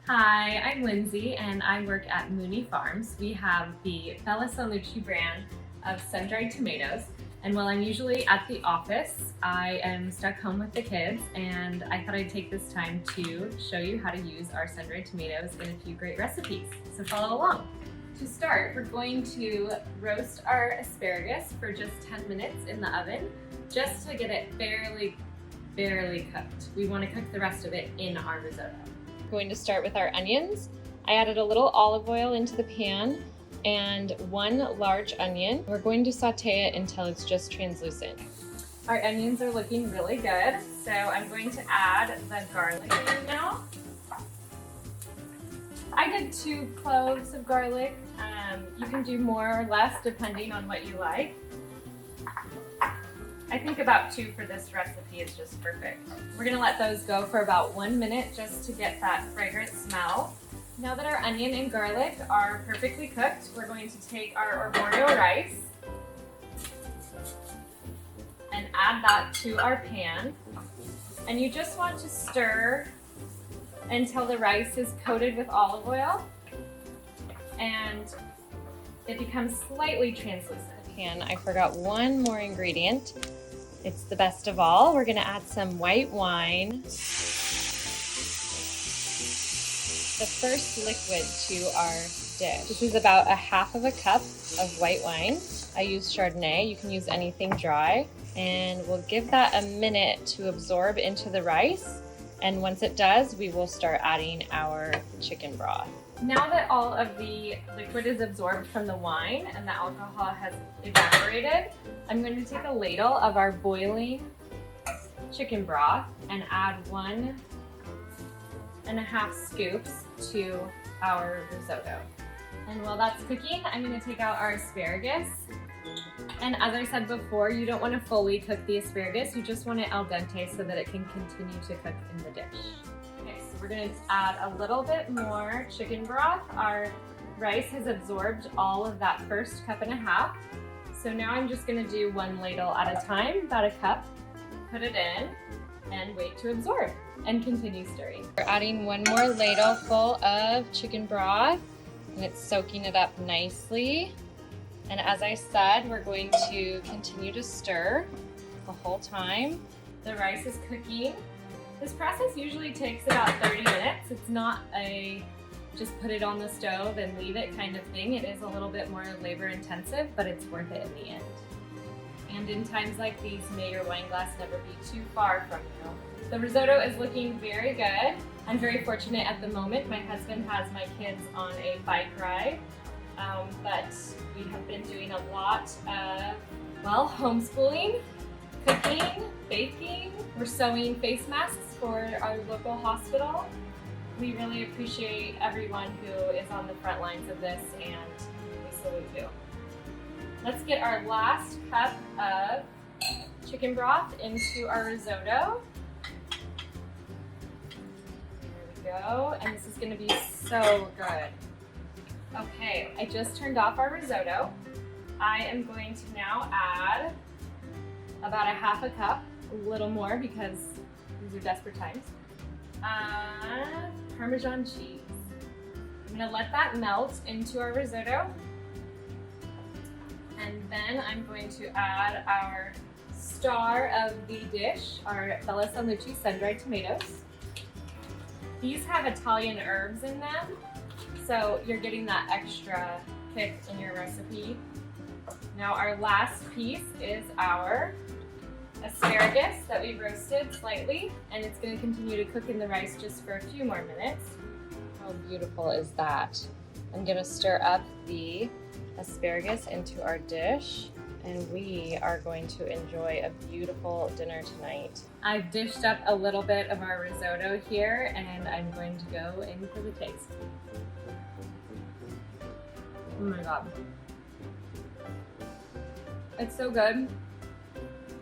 Hi, I'm Lindsay and I work at Mooney Farms. We have the Bella Salucci brand of sun-dried tomatoes. And while I'm usually at the office, I am stuck home with the kids and I thought I'd take this time to show you how to use our sun-dried tomatoes in a few great recipes. So follow along. To start, we're going to roast our asparagus for just 10 minutes in the oven, just to get it barely cooked. We want to cook the rest of it in our risotto. Going to start with our onions. I added a little olive oil into the pan and one large onion. We're going to saute it until it's just translucent. Our onions are looking really good, so I'm going to add the garlic in now. I did 2 cloves of garlic. You can do more or less depending on what you like. I think about 2 for this recipe is just perfect. We're gonna let those go for about 1 minute just to get that fragrant smell. Now that our onion and garlic are perfectly cooked, we're going to take our arborio rice and add that to our pan. And you just want to stir until the rice is coated with olive oil and it becomes slightly translucent. Pan, I forgot one more ingredient. It's the best of all. We're gonna add some white wine, the first liquid to our dish. This is about 1/2 cup of white wine. I use Chardonnay, you can use anything dry. And we'll give that a minute to absorb into the rice. And once it does, we will start adding our chicken broth. Now that all of the liquid is absorbed from the wine and the alcohol has evaporated, I'm going to take a ladle of our boiling chicken broth and add 1.5 scoops to our risotto. And while that's cooking, I'm going to take out our asparagus. And as I said before, you don't want to fully cook the asparagus, you just want it al dente so that it can continue to cook in the dish. Okay, so we're going to add a little bit more chicken broth. Our rice has absorbed all of that first 1.5 cups. So now I'm just going to do 1 ladle at a time, about 1 cup, put it in, and wait to absorb, and continue stirring. We're adding 1 more ladle full of chicken broth, and it's soaking it up nicely. And as I said, we're going to continue to stir the whole time. The rice is cooking. This process usually takes about 30 minutes. It's not a just put it on the stove and leave it kind of thing. It is a little bit more labor intensive, but it's worth it in the end. And in times like these, may your wine glass never be too far from you. The risotto is looking very good. I'm very fortunate at the moment. My husband has my kids on a bike ride. But we have been doing a lot of, well, homeschooling, cooking, baking. We're sewing face masks for our local hospital. We really appreciate everyone who is on the front lines of this, and we salute you. Let's get our last cup of chicken broth into our risotto. There we go, and this is going to be so good. Okay, I just turned off our risotto. I am going to now add about 1/2 cup, a little more because these are desperate times, Parmesan cheese. I'm gonna let that melt into our risotto. And then I'm going to add our star of the dish, our Bella Salucci sun-dried tomatoes. These have Italian herbs in them, so you're getting that extra kick in your recipe. Now our last piece is our asparagus that we roasted slightly, and it's going to continue to cook in the rice just for a few more minutes. How beautiful is that? I'm going to stir up the asparagus into our dish, and we are going to enjoy a beautiful dinner tonight. I've dished up a little bit of our risotto here, and I'm going to go in for the taste. Oh my god. It's so good.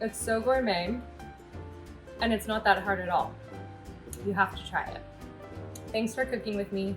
It's so gourmet. And it's not that hard at all. You have to try it. Thanks for cooking with me.